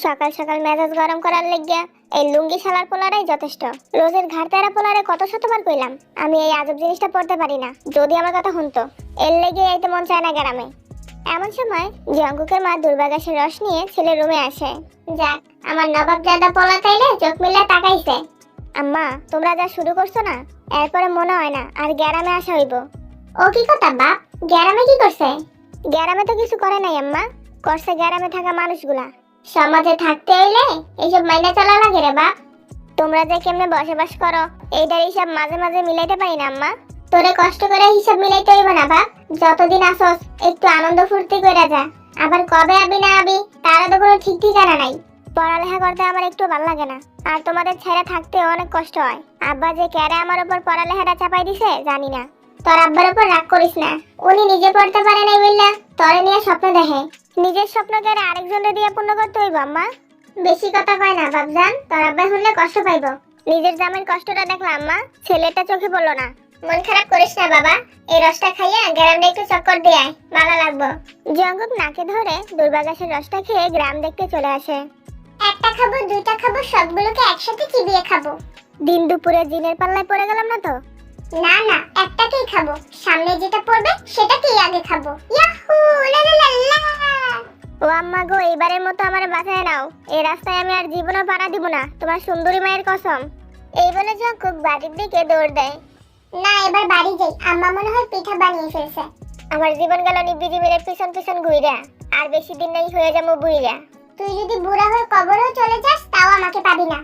সকাল সকাল মেজাজ গরম করার লাগিয়া এই লুঙ্গি শালার পোলারাই যথেষ্ট। রোজের ঘাড় তেরা পোলারে কত শতবার কইলাম আমি এই আজব জিনিসটা পড়তে পারি না, যদি আমার কথা শুনতো। এর লেগে এইতে মন চায় না গ্রামে। এমন সময় জঙ্কুকের মা দুর্বাঘাসের রস নিয়ে ছেলের রুমে আসে। যাক, আমার নবাব জাদা পোলা তাইলে চোখ মিলে তাকাইছে। আম্মা, তোমরা যা শুরু করছো না, এরপরে মনে হয় না আর গ্রামে আসা হইব। ও কি কথা বাপ, গ্রামে কি করছে? গ্রামে তো কিছু করে নাই আম্মা, করছে গ্রামে থাকা মানুষগুলা। সমাজে থাকতে হইলে এইসব মাইনা চলা লাগে রে বাপ। তোমরা যে কেমনে বসবাস করো এইটার হিসাব মাঝে মাঝে মিলাইতে পারি না আম্মা। তোরে কষ্ট করে হিসাব মিলাইতে হইব না বাপ, যতদিন আসস একটু আনন্দ ফুর্তি কইরা যা। আবার কবে আবি না আবি তারও তো কোনো ঠিক ঠিকানা নাই। পড়ালেখা করতে আমার একটু ভালো লাগে না, আর তোমাদের ছেড়ে থাকতে অনেক কষ্ট হয়। আব্বা যে ক্যারে আমার উপর পড়ালেখাটা চাপাই দিছে জানি না। তোর আব্বার উপর রাগ করিস না, উনি নিজে পড়তে পারে নাই বললা তোরে নিয়ে স্বপ্ন দেখে। নিজের স্বপ্নকে আরেকজনের দিয়ে পূর্ণ করতে হইব আম্মা। বেশি কথা কয় না বাপজান, তোর আব্বা শুনলে কষ্ট পাইব। নিজের জামাইয়ের কষ্টটা দেখলাম আম্মা, ছেলেটা চোখে পড়লো না। মন খারাপ করিস না বাবা, এই রসটা খাইয়া গ্রামে একটু চক্কর দিয়ে আয়, ভালো লাগবো। জঙ্গক নাকে ধরে দুর্বাঘাসের রসটা খেয়ে গ্রাম দেখতে চলে আসে। একটা খাবো, দুইটা খাবো, সবগুলোকে একসাথে চিবিয়ে খাবো। দিন দুপুরে জিনের পাল্লায় পড়ে গেলাম না তো? না না, একটাকেই খাবো, সামনে যেটা পড়বে সেটাকেই আগে খাবো। ইয়াহু লা লা লা লা। ও আম্মা গো, এইবারের মতো আমারে বাঁচায় নাও, এই রাস্তায় আমি আর জীবনও পাড়া দিব না, তোমার সুন্দরী মায়ের কসম। এই বলে জঙ্কুক বাড়ির দিকে দৌড় দেয়। না, এবার বাড়ি যাই, আম্মা মনে হয় পিঠা বানিয়ে ফেলছে। আমার জীবন গেল নিবিজি মেরে পিছন পিছন ঘুইরা, আর বেশি দিন নাই হয়ে যাবো বুইরা। তুই যদি বুড়া হয়ে কবরেও চলে যাস তাও আমাকে পাবি না।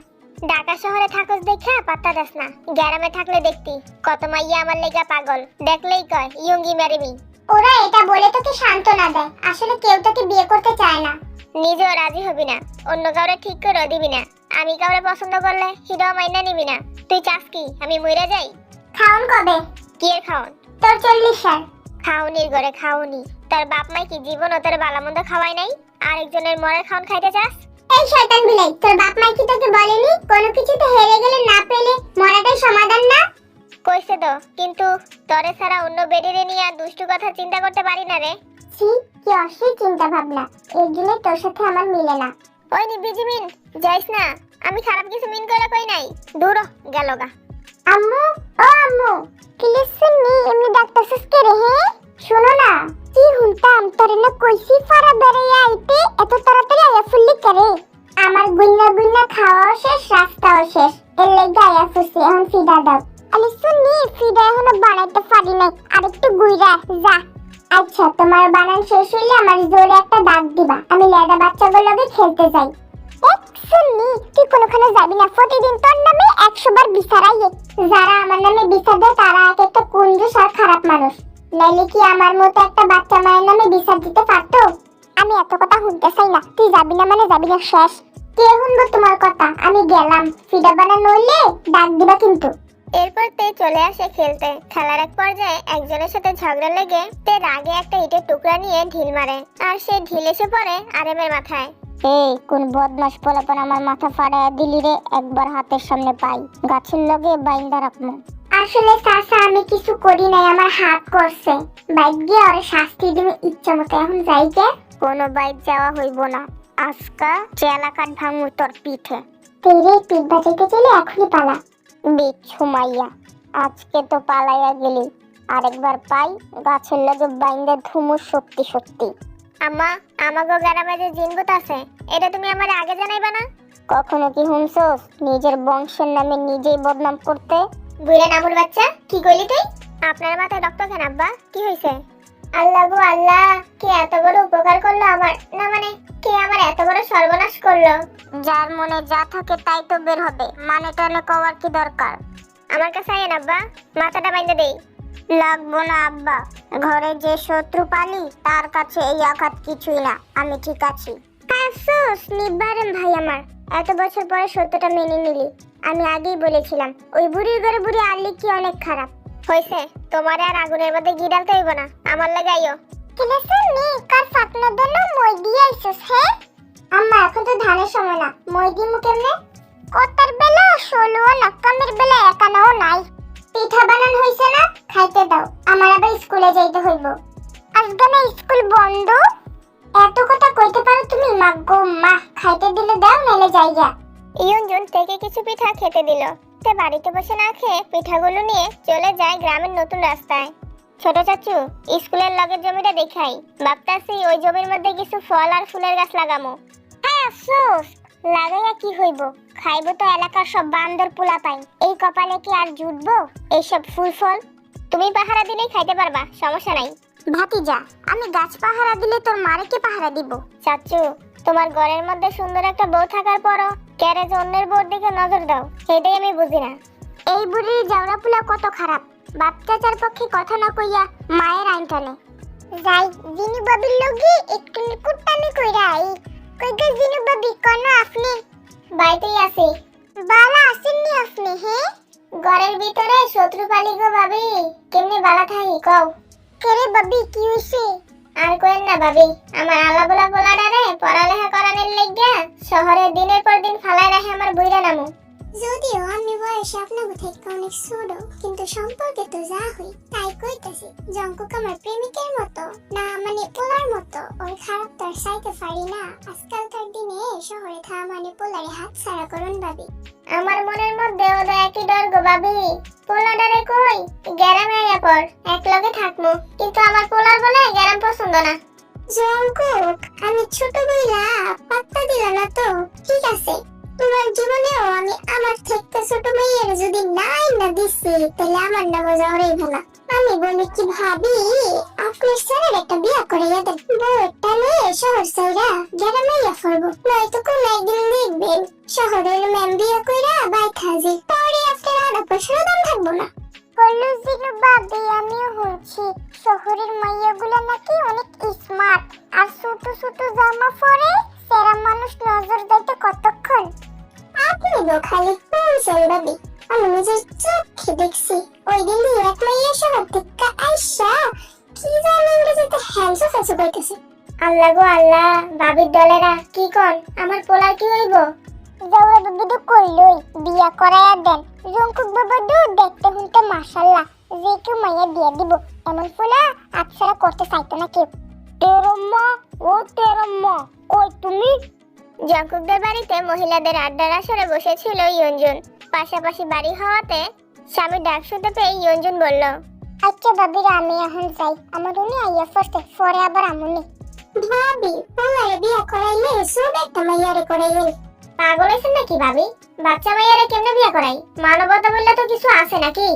ঢাকা শহরে থাকস দেখা পাত্তা দাস না, গ্রামে থাকলে দেখতি কত মাইয়া আমার লেগা পাগল, দেখলেই কয় ইয়ঙ্গি ম্যারিমি। ওরা এটা বলে তোকে সান্ত্বনা দেয়, আসলে কেউ তোকে বিয়ে করতে চায় না। নিজেও রাজি হবি না, অন্য কাউরে ঠিক করে দিবি না। আমি কাউরে পছন্দ করলে হিডাও মাইনা নিবি না। তুই চাস কি আমি মইরা যাই? খাওন কবে? কি এর খাওন? তোর 40 সাল। খাওনির ঘরে খাওনি, তার বাপ মাই কি জীবন তোর বালামন্দ খাওয়াই নাই? আরেকজনের মরার খাওন খাইতে চাস? এই শয়তান বিলাই, তোর বাপ মাই কি তোকে বলেনি কোনো কিছুতে হেরে গেলে না পেলে মরাটাই সমাধান না? কইছে তো, কিন্তু তোরে ছাড়া অন্য বেডিরে নিয়ে দুষ্টু কথা চিন্তা করতে পারি না রে। ছি, কি অশ্লীল চিন্তা ভাবনা, এর জন্য তোর সাথে আমার মিলে না। ওই নি বিজিমিন, যাইস না, আমি খারাপ কিছু মিন করে কই নাই। দূর গেলগা। আম্মু, ও আম্মু, প্লিজ শুনি, এমনি ডাক্তারছস কে রে? হে শোনো না, কি হুনতাম তোরে না কইছি ফারা বেরিয়ে আইতে, এত তাড়াতাড়ি আয়া ফুললি করে। আমার গুন্না গুন্না খাওয়াও শেষ, রাস্তাও শেষ, এর লেগে আয়া ফুসি, এখন ফিডা দাও। আলি শুনি, ফিডা এখনো বানাইতে পারি নাই, আরেকটু গুইরা যা। আচ্ছা, তোমার বানান শেষ হইলে আমার জোরে একটা ডাক দিবা, আমি লেদা বাচ্চাগুলোকে খেলতে যাই। শুনি, তুই কোনখানে যাবি না, প্রতিদিন তোর নামে 100 বার বিচারাইয়ে। যারা আমার নামে বিচার দেয় তারা এক একটা কুঞ্জুস আর খারাপ মানুষ, নাইলে কি আমার মতো একটা বাচ্চা মায়ের নামে বিচার দিতে পারতো? আমি এত কথা শুনতে চাই না, তুই যাবি না মানে যাবি না, শেষ। কে শুনবো তোমার কথা, আমি গেলাম, ফিডা বানানো হইলে ডাক দিবা কিন্তু। এরপর তে চলে আসে খেলতে। খেলার এক পর্যায়ে একজনের সাথে ঝগড়া লেগে তে রাগে একটা ইটের টুকরা নিয়ে ঢিল মারে, আর সে ঢিল এসে পড়ে আরেমের মাথায়। এই কোন বদমাশ পোলাপন আমার মাথা ফাড়ায়া দিলি রে, একবার হাতের সামনে পাই, গাছের লগে বাইন্দা রাখমু। আসলে চাচা আমি কিছু করি নাই, আমার হাত করছে। বাইক গিয়ে ওরে শাস্তি দিবে ইচ্ছা মতো, এখন যাই যে। কোনো বাইক যাওয়া হইব না, আজকা চেলা কাট ভাঙু তোর পিঠে। তেরে পিঠ বাজাইতে চলে এখনই পালা। বিচ্ছু মাইয়া, আজকে তো পালাইয়া গেলি, আরেকবার পাই গাছের লগে বাইন্দা ধুমু সত্যি সত্যি। আম্মা, আমাগো গ্রামে যে জিনভূত আছে, এটা তুমি আমার আগে জানাইবা না? কখনো কি শুনছস নিজের বংশের নামে নিজেই বদনাম করতে? বুইড়া নামুর বাচ্চা, কি কইলি তুই? আপনার মাথায় রক্ত কেন আব্বা, কি হইছে? আল্লাহ গো আল্লাহ, কে এত বড় উপকার করলো আমার, না মানে কে আমার এত বড় সর্বনাশ করলো? যার মনে যা থাকে তাই তো বের হবে, মানে টানে কওয়ার কি দরকার? আমার কাছে আইন আব্বা, মাথাটা বাইন্ধে দেই। লাগবো না আব্বা, ঘরে যে শত্রু পালি তার কাছে এই আঘাত কিছুই না, আমি ঠিক আছি। আফসোস নিবারণ ভাই আমার, এত বছর পরে সত্যটা মেনে নিলি। আমি আগেই বলেছিলাম ওই বুড়ির ঘরে বুড়ি আল্লি কি অনেক খারাপ হইছে। তোমার আর আগুনের মধ্যে ঘি ঢালতে হইব না, আমার লাগে আইও। কেন শুনি কার ফাটনার জন্য মই দিয়ে আইছস? হে আম্মা, এখন তো ধানের সময় না, মই দিমু কেমনে? কতার বেলা 16 না, কামের বেলা একানাও নাই। পিঠা বানান হইছে না, খাইতে দাও, আমার আবার স্কুলে যাইতে হইব। আজকে না স্কুল বন্ধ। এত কথা কইতে পারো তুমি? মাগো মা, খাইতে দিলে দাও নালে যাইগা। ইয়ঞ্জন থেকে কিছু পিঠা খেতে দিল। তে বাড়িতে বসে না খেয়ে পিঠাগুলো নিয়ে চলে যায় গ্রামের নতুন রাস্তায়। ছোট চাচু, স্কুলের লগের জমিটা দেখাই। ভাবতাছি ওই জমির মধ্যে কিছু ফল আর ফুলের গাছ লাগামো। হ্যাঁ আফসোস, লাগাইয়া কি হইব? খাইবো তো এলাকার সব বান্দর পোলা পাই। এই কপালে কি আর জুটবো এইসব ফুল ফল? তুমি পাহারা দিলেই খাইতে পারবা, সমস্যা নাই। ভাতিজা, আমি গাছ পাহারা দিলে তোর মারে কে পাহারা দিব? চাচু, তোমার ঘরের মধ্যে সুন্দর একটা বউ থাকার পরও কেরে যে অন্যের বউর দিকে নজর দাও, সেটাই আমি বুঝি না। এই বুড়ির জাউরা পোলা কত খারাপ। বাপ চাচার পক্ষে কথা না কইয়া মায়ের আইন টানে। যাই জিনু বাবির লগে একটু কুট্টামি কইরা আই। কইগা জিনু বাবি, কোন আপনি? বাইতেই আছি। বালা আসেননি আপনি? হ্যাঁ, ঘরের ভিতরে শত্রু পালি গো ভাবি। কেমনে বালা থাকি কও? কেরে বাবি, কি হইছে? আর কইেন না ভাবি, আমার আলাবলা পোলাডারে পড়ালেখা করানোর লাগিয়া শহরে দিনের পর দিন ফালায় রাখে আমার বুইরা নামু। যদিও আমি বয়সে আপনাকে থেকে অনেক ছোট, কিন্তু সম্পর্কে তো যা হই তাই কইতাছি। জঙ্কুক আমার প্রেমিকের মতো না, মানে পোলার মতো। ওর খারাপ তো আর চাইতে পারি না। আজকালকার দিনে শহরে থাকা মানে পোলারে হাত ছাড়া করুন ভাবি। আমার মনের মধ্যে ওদের একই ডর গো ভাবি। পোলাডারে কই গ্যারামে আইয়া পর, এক লগে থাকমু, কিন্তু আমার পোলার বলে গ্যারাম পছন্দ না। জঙ্কুক, আমি ছোট বইলা পাত্তা দিল না তো। ঠিক আছে, তোমার জীবনেও আমি আমার থেকে ছোট মেয়ের যদি নাই না দিছি, তাহলে আমার নাম জহরেই ভালো। আমি বলি কি ভাবি, আপনার ছেলের একটা বিয়া করে দেন। বউটা নিয়ে শহর সাইরা গ্রামে ইয়া করবো, নয়তো কোন একদিন দেখবেন শহরের ম্যাম বিয়া কইরা বাইথা যে পরে আপনার আনা পয়সার দাম থাকবো না। বললো জিনু বাবি, আমিও হচ্ছি শহরের মাইয়াগুলো নাকি অনেক স্মার্ট, আর ছোট ছোট জামা পরে সেরা মানুষ নজর দিতে কতক্ষণ। আপনি তো খালি বলছেন ভাবি, আমি নিজের চোখে দেখছি। ওই দিন এক মাইয়া শহর থেকে আইসা কি জানো ইংরেজিতে হ্যান্ডসো ফেসো কইতেছে। আল্লাহ গো আল্লাহ, ভাবির দলেরা কি কোন, আমার পোলার কি হইব? যাওয়া বাবি তো কইলই বিয়া করায়া দেন। জঙ্কুক বাবা দু দেখতে হুনতে মাশাআল্লাহ, যে কেউ মাইয়া বিয়া দিব এমন পোলা আচ্ছারা করতে চাইতো না কেউ। তেরম্মা, ও তেরম্মা, কই তুমি? জঙ্কুকদের বাড়িতে মহিলাদের আড্ডার আসরে বসেছিল ইয়ঞ্জন। পাশাপাশি বাড়ি হওয়াতে স্বামীর ডাক শুনতে পেয়ে ইয়ঞ্জন বলল, আচ্ছা ভাবিরা, আমি এখন যাই। আমার উনি আইয়া ফার্স্টে, পরে আবার আমুনি। ভাবি, পোলারে বিয়া করাইলে সব একটা মাইয়ারে করাইলেন। পাগল হইছেন নাকি ভাবি? বাচ্চা মাইয়ারে কেমনে বিয়া করাই? মানবতা বললে তো কিছু আছে নাকি?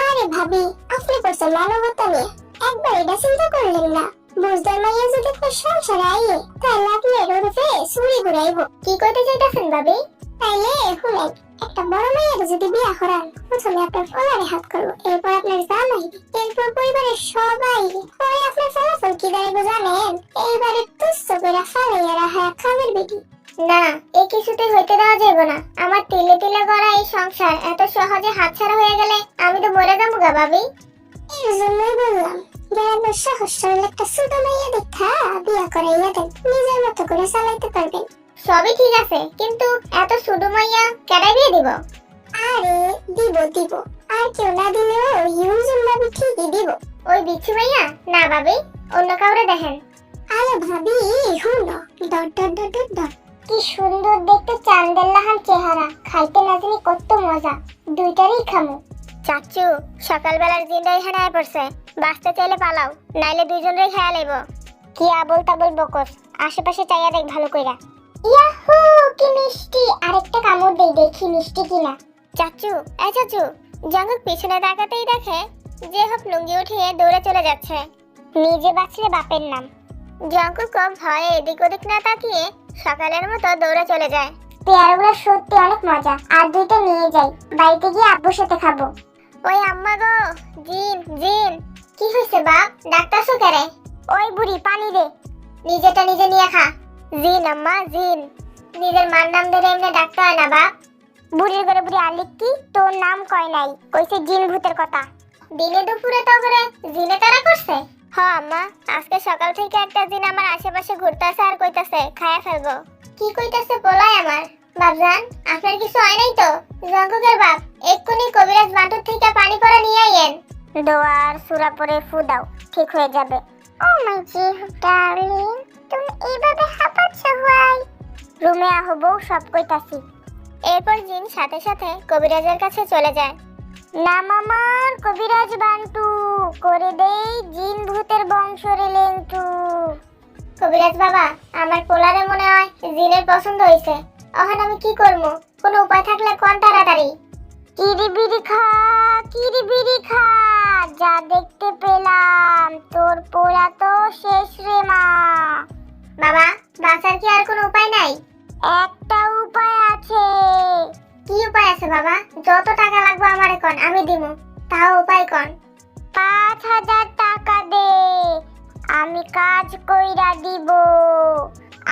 আরে ভাবি, আপনি করছেন মানবতা নিয়ে, একবার এটা চিন্তা করলেন না? বুঝদার মাইয়া যদি আপনার সংসারে আইয়ে, তাহলে আপনি এর উপরে চুরি ঘুরাইব। কি কইতে চাইতেছেন ভাবি? তাইলে শুনেন, একটা বড় মাইয়াকে যদি বিয়া করান, প্রথমে আপনার পোলারে হাত করবো, এরপর আপনার জামাই, এরপর পরিবারের সবাই। পরে আপনার ফলাফল কি দাঁড়াইব জানেন? এইবারে তুচ্ছ করে ফালাইয়া রাখা খামের বেটি। না, এই কিছুতেই হইতে দেওয়া যাবে না। আমার তিলে তিলে করা এই সংসার এত সহজে হাতছাড়া হয়ে গেলে আমি তো মরে যাবো গা ভাবি। এর জন্যই বললাম, গ্রামের সহজ সরল একটা ছোট মাইয়া দেখা বিয়া করাইয়া দেন, নিজের মতো করে চালাইতে পারবেন। সবই ঠিক আছে, কিন্তু এত ছোট মাইয়া কেডাই বিয়ে দিব? আরে দিব দিব, আর কেউ না দিলেও ইউজন ভাবি ঠিকই দিব। ওই বিচ্ছু মাইয়া না ভাবি, অন্য কাউরে দেখেন। আরে ভাবি শুনো, dot dot dot dot dot, কি সুন্দর দেখতে চাঁদের লাহান চেহারা, খাইতে না জানি কত মজা, দুইটারই খামু। চাচু, সকালবেলার জিন্দা এখানে আয় পড়ছে, বাঁচতে চাইলে পালাও, নাইলে দুইজনেরই খেয়াল আইব। কি আবল তাবল বকস, আশেপাশে চাইয়া দেখ ভালো কইরা। ইয়াহু, কি মিষ্টি! আরেকটা কামড় দেই, দেখি মিষ্টি কিনা। চাচু, এই চাচু, জঙ্কুক পিছনে তাকাতেই দেখে যে হোক লুঙ্গি উঠিয়ে দৌড়ে চলে যাচ্ছে। নিজে বাঁচলে বাপের নাম। জঙ্কুক ভয়ে এদিক ওদিক না তাকিয়ে সকালের মতো দৌড়ে চলে যায়। পেয়ারাগুলো সত্যি অনেক মজা, আর দুইটা নিয়ে যাই, বাড়িতে গিয়ে আব্বুর সাথে খাবো। ওই আম্মা গো, জিন জিন। কি হয়েছে বাপ, ডাক্তারছো কেরে? ওই বুড়ি পানি দে, নিজেটা নিজে নিয়ে খা। জিন আম্মা জিন, নিজের মার নাম ধরে এমনি ডাকতে হয় না বাপ। বুড়ির ঘরে বুড়ি আলিক কি, তোর নাম কয় নাই, কইছে জিন ভূতের কথা। দিনে দুপুরে তো করে জিনে তারা করছে। হ আম্মা, আজকে সকাল থেকে একটা জিন আমার আশেপাশে ঘুরতেছে আর কইতাছে খায়া ফেলবো। কি কইতাছে বলাই আমার? বাপজান, আপনার কিছু হয় নাই তো? জঙ্কুকের বাপ, এক্ষুনি কবিরাজ বাটুর থেকে পানি পড়া নিয়ে আইয়েন। দোয়ার সূরা পড়ে ফু দাও, ঠিক হয়ে যাবে। ও মাই জিহু ডার্লিং, তুমি এইভাবে হাঁপাচ্ছ ভাই? রুমে আহো বউ, সব কইতাছি। এরপর জিন সাথে সাথে কবিরাজের কাছে চলে যায়। নাম আমার কবিরাজ বান্টু, করে দেই জিন ভূতের বংশের লেন্টু। কবিরাজ বাবা, আমার পোলারে মনে হয় জিনের পছন্দ হইছে। এখন আমি কি করব? কোনো উপায় থাকলে কোন তাড়াতাড়ি। কিরিবিরি খা, কিরিবিরি খা, যা দেখতে পেলাম তোর পোলা তো শেষ রে মা। বাবা, বাঁচার কি আর কোনো উপায় নাই? একটা উপায় আছে। কি উপায় আছে বাবা? যত টাকা লাগবে আমারে কোন, আমি দিমু। তাও উপায় কোন। 5,000 টাকা দে, আমি কাজ কইরা দিব।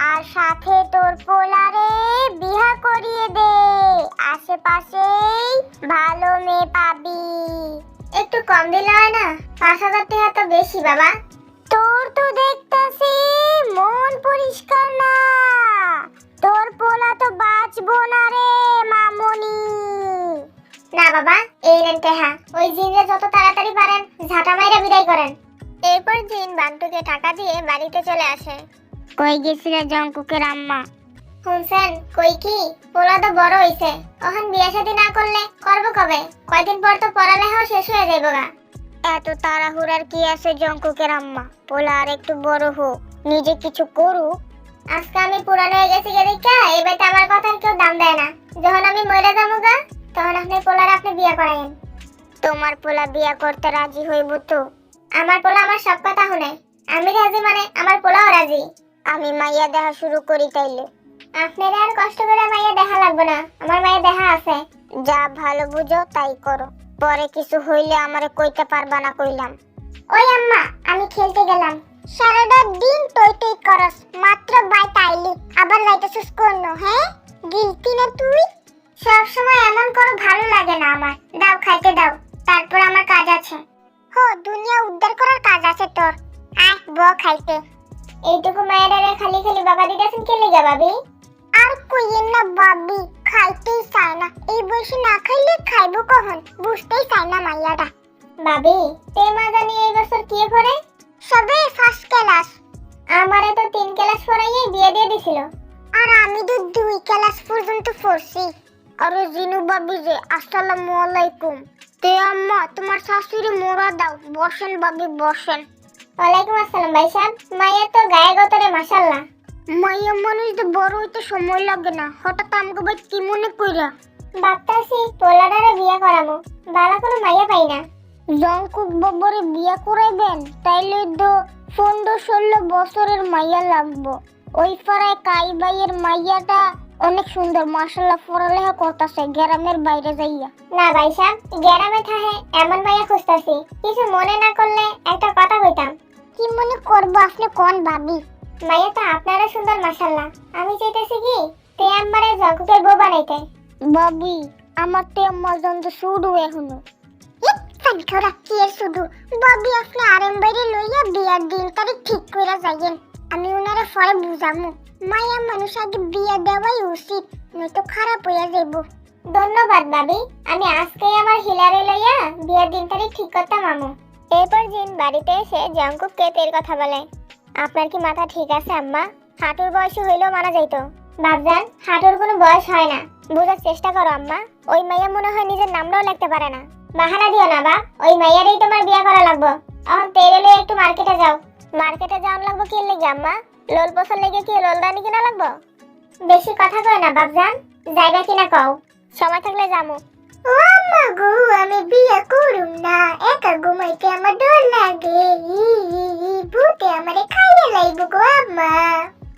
আর সাথে তোর পোলারে বিয়া করিয়ে দে, আশেপাশেই ভালো মেয়ে পাবি। একটু কম দিলে হয় না? 5,000 টাকা তো বেশি বাবা। তোর তো দেখতাছি মন পরিষ্কার না, তোর পোলা তো বাঁচবো না রে মামনি। না বাবা, এই নেন টেহা, ওই জিনরে যত তাড়াতাড়ি পারেন ঝাঁটা মাইরা বিদায় করেন। এরপর জিন বান্টুকে টাকা দিয়ে বাড়িতে চলে আসে। কই গেছিলে জঙ্কুকের আম্মা? শুনছেন কই কি, পোলা তো বড় হইছে, এখন বিয়ে শাদী না করলে করব কবে? কয়দিন পর তো পড়ালেখাও শেষ হয়ে যাইবো গা। এত তাড়াহুড়ার কি আছে জঙ্কুকের আম্মা? পোলা আর একটু বড় হোক, নিজে কিছু করুক। আজকে আমি পুরানো হয়ে গেছি দেখা এই বাড়িতে আমার কথার কেউ দাম দেয় না। যখন আমি মরে যাবো গা, তখন আপনি পোলার আপনি বিয়ে করাইন। তোমার পোলা বিয়ে করতে রাজি হইব তো? আমার পোলা আমার সব কথা শুনে। আমি রাজি মানে আমার পোলাও রাজি। আমি মাইয়া দেখা শুরু করি তাইলে। আপনারা আর কষ্ট করে মাইয়া দেখা লাগবে না, আমার মাইয়া দেখা আছে। যা ভালো বুঝো তাই করো, পরে কিছু হইলে আমারে কইতে পারবা না কইলাম। ওই আম্মা, আমি খেলতে গেলাম। সারাটা দিন টই টই করস, মাত্র বাইতে আইলি আবার যাইতেছিস কোন? হ্যাঁ, গিলতি না তুই? সব সময় এমন করো, ভালো লাগে না আমার। দাও খাইতে দাও, তারপর আমার কাজ আছে। হো, দুনিয়া উদ্ধার করার কাজ আছে তোর। আয় ব খাইতে। এইটুকু মায়েরারে খালি খালি বাবা দিতেছেন কে লেগে ভাবি? আর কইয়েন না ভাবি, খাইতেই চায় না। এই বয়সে না খাইলে খাইবো কখন? বুঝতেই চায় না মাইয়াটা। ভাবি, তে মা জানি এই বছর কি করে? সবে ফার্স্ট ক্লাস। আমারে তো 3 ক্লাস পড়াইয়ে বিয়ে দিয়ে দিছিল। আর আমি তো 2 ক্লাস পর্যন্ত পড়ছি। আরে জিনু ভাবি যে, আসসালামু আলাইকুম। তে আম্মা, তোমার শাশুড়ি মোরা দাও। বসেন ভাবি, বসেন। ওয়ালাইকুম আসসালাম ভাই সাহেব। মাইয়া তো গায়ে গতরে মাশাআল্লাহ। মাইয়া মানুষদের বড় হইতে সময় লাগে না, হঠাৎ আমাকে ভাই কি মনে কইরা? ভাবতাছি পোলাডারে বিয়া করামু, বালা কোনো মাইয়া পাই না। জঙ্কুক বাবারে বিয়া করাইবেন? তাইলে তো 15-16 বছরের মাইয়া লাগবো। ওই পাড়ায় কাই ভাইয়ের মাইয়াটা অনেক সুন্দর, মাশাআল্লাহ, পড়ালেখা করতেছে গ্রামের বাইরে যাইয়া। না ভাই সাহেব, গ্রামে থাহে এমন মাইয়া খুঁজতাছি। কিছু মনে না করলে একটা কথা কইতাম। কি মনে করব আপনি কোন ভাবি? মাইয়া তো আপনারা সুন্দর মাশাআল্লাহ। আমি চাইতেছি কি তে আমারে জঙ্কুকের বউ বানাইতে। ভাবি, আমার তে আম্মা জন্য শুরু এখনো। খানখরা কি এর শুধু? ভাবি, আপনি আরেম বাইরে লইয়া বিয়ার দিন তারিখ ঠিক কইরা যাইয়েন, আমি উনারে পরে বুঝামু। মায়া মানুষ আগে বিয়া দেওয়াই উচিত, নয়তো খারাপ হইয়া যাইব। ধন্যবাদ ভাবি, আমি আজকেই আমার হিলারে লইয়া বিয়ার দিন তারিখ ঠিক করতাম আমু। এরপর জিন বাড়িতে এসে জঙ্কুককে তের কথা বলে। আপনার কি মাথা ঠিক আছে আম্মা? হাঁটুর বয়স হইলেও মানা যাইতো। বাবজান, হাঁটুর কোনো বয়স হয় না, বোঝার চেষ্টা করো আম্মা। ওই মাইয়া মনে হয় নিজের নামটাও লিখতে পারে না। বাহানা দিও না বাপ, ওই মাইয়ারই তোমার বিয়া করা লাগবো। এখন তেরে লইয়া একটু মার্কেটে যাও। মার্কেটে যাওয়ার লাগবো কি লেগে আম্মা? লোল পছর লেগে কি লোলদানি কিনা লাগবো? বেশি কথা কয় না বাবজান, যাইবা কিনা কও, সময় থাকলে যামু। ও আম্মা গো, আমি বিয়া করুম না, একা ঘুমাইতে আমার ডর লাগে। ভূতে আমারে খাইয়া লাইব গো আম্মা।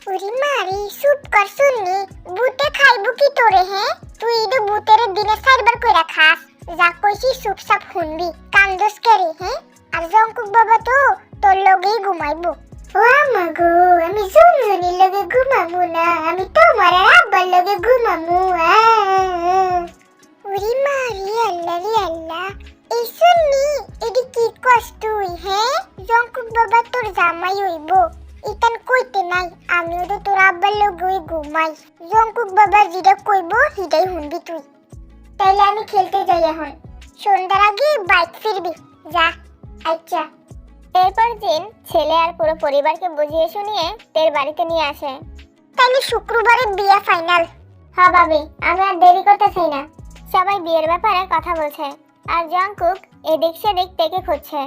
ওরে মারি, চুপ কর শুননি, ভূতে খাইব কি তোরে? হ্যাঁ, তুই তো ভূতের দিনে 4বার কইরা খাস। যা কইছি চুপচাপ শুনবি, কান্দস করে। হ্যাঁ, আর জঙ্কুক বাবা তো তোর লগেই ঘুমাইবো। ও আম্মা গো, আমি জুনজুনির লগে ঘুমামু না, আমি তোমার আব্বার লগে ঘুমামু। ওরে মারি, আল্লাহ রে আল্লাহ, এই শুননি এডি কি কষ্ট তুই? হ্যাঁ, জঙ্কুক বাবা তোর জামাই হইব, ইতান কইতে নাই আমিও তো তোর আব্বার লগেই ঘুমাই। জঙ্কুক বাবা যেটা কইব সেটাই শুনবি তুই। তাইলে আমি খেলতে যাই এখন, সন্ধ্যার আগে বাইক ফিরবি, যা। আচ্ছা। এরপর জিন ছেলে আর পুরো পরিবারকে বুঝিয়ে শুনিয়ে তের বাড়িতে নিয়ে আসে। তাহলে শুক্রবারে বিয়ে ফাইনাল। হ্যাঁ ভাবি, আমি আর দেরি করতে চাই না। সবাই বিয়ের ব্যাপারে কথা বলছে আর জংকুক এদিক সেদিক তেকে খুঁজছে।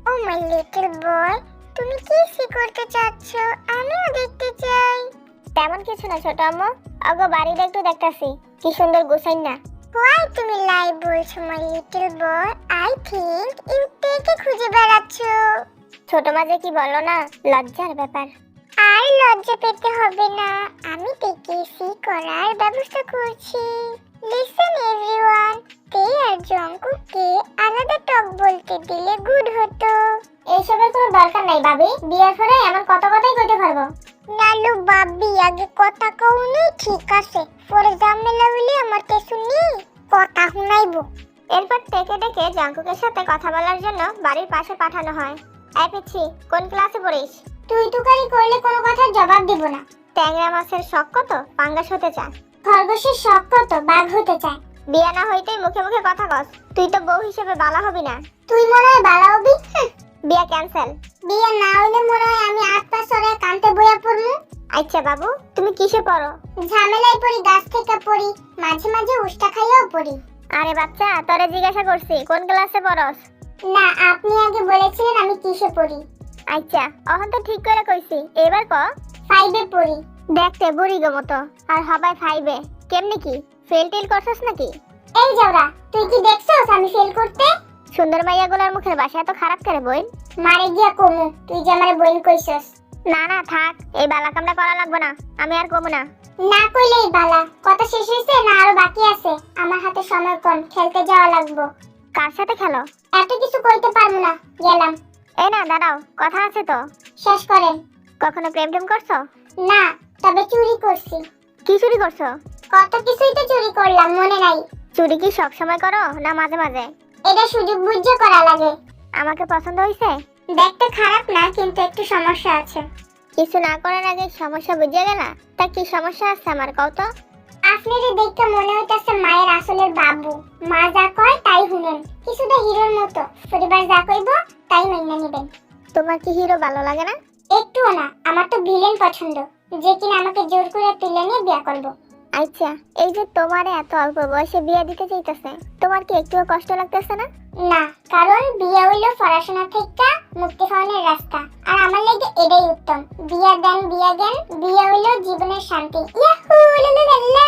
ও মাই লিটল বয়, তুমি কি করতে চাচ্ছ? আমিও দেখতে চাই। তেমন কিছু না ছোট আম্মু, আগো বাড়িটা একটু দেখতাছি, কি সুন্দর গুছাই না। Why তুমি লাই বলছো my little boy? I think you তেকে খুঁজে বেড়াচ্ছ। ছোট মাঝে কি বলো না, লজ্জার ব্যাপার। আর লজ্জা পেতে হবে না, আমি তেকেসি করার ব্যবস্থা করছি। লিসেন এভরিওয়ান, তে আর জংকুককে আলাদা টক বলতে দিলে গুড হতো। এইসবের কোনো দরকার নাই ভাবি, বিয়ের পরে এমন কত কথাই কইতে পারবো। নালু বাবি, আগে কথা কওনি ঠিক আছে, পরে ঝামেলা হইলে আমার কে শুনি কথা শুনাইবো। এরপর ডেকে ডেকে জংকুকের সাথে কথা বলার জন্য বাড়ির পাশে পাঠানো হয়। এই পিচ্ছি, কোন ক্লাসে পড়িস? তুই তুকারি করলে কোনো কথার জবাব দিব না। ট্যাংরা মাছের শখ কত, পাঙ্গাস হতে চায়। খরগোশের শখ কত, বাঘ হতে চায়। বিয়া না হইতেই মুখে মুখে কথা কস, তুই তো বউ হিসেবে বালা হবি না। তুই মনে হয় বালা হবি? বিয়া ক্যান্সেল। বিয়া না হইলে মনে হয় আমি 8 পা সরে কানতে বইয়া পড়মু। আচ্ছা বাবু, তুমি কিসে পড়ো? ঝামেলায় পড়ি, গাছ থেকে পড়ি, মাঝে মাঝে উষ্টা খাইয়াও পড়ি। আরে বাচ্চা, তোরে জিজ্ঞাসা করছি কোন ক্লাসে পড়স? না, আপনি আগে বলেছিলেন আমি কিসে পড়ি। আচ্ছা, এখন তো ঠিক করে কইছি, এবার ক। 5 এ পড়ি। দেখতে বুড়ি গো মতো, আর হবাই 5 এ। কেমনে কি ফেল টেল করছস নাকি? এই যাওরা, তুই কি দেখছস আমি ফেল করতে? সুন্দর মাইয়াগুলোর মুখের ভাষা এত খারাপ করে বইন? মারে গিয়া কমু, তুই যে আমারে বইন কইছস। না না থাক, এই বালা কামটা করা লাগবে না, আমি আর কমু না। না কইলেই বালা, কথা শেষ হইছে না আরো বাকি আছে? আমার হাতে সময় কম, খেলতে যাওয়া লাগবে। কার সাথে খেলো? এত কিছু কইতে পারমু না, গেলাম। এই না দাঁড়াও, কথা আছে তো। শেষ করেন। কখনো প্রেম টেম করছো? না, তবে চুরি করছি। কি চুরি করছো? কত কিছুই তো চুরি করলাম, মনে নাই। চুরি কি সব সময় করো না মাঝে মাঝে? এটা সুযোগ বুঝে করা লাগে। আমাকে পছন্দ হইছে? দেখতে খারাপ না, কিন্তু একটু সমস্যা আছে। কিছু না করার আগে সমস্যা বুঝে গেলা? তা কি সমস্যা আছে আমার কও তো? আপনারে দেখতে মনে হইতাছে মায়ের আসলের বাবু। মা যা কয় তাই শুনেন, কিছুটা হিরোর মতো। পরিবার যা কইব তাই মেনে নেবেন। তোমার কি হিরো ভালো লাগে না? একটুও না, আমার তো ভিলেন পছন্দ, যে কিনা আমাকে জোর করে তুলে নিয়ে বিয়ে করব। আচ্ছা, এই যে তোমারে এত অল্প বয়সে বিয়ে দিতে চাইতেছে, তোমার কি একটুও কষ্ট লাগতেছে না? না, কারণ বিয়ে হইলো পড়াশোনা থেকে মুক্তি পাওয়ার রাস্তা, আর আমার লাগে এটাই উত্তম। বিয়ে দেন, বিয়ে দেন, বিয়ে হইলো জীবনের শান্তি। ইয়াহু লালালা।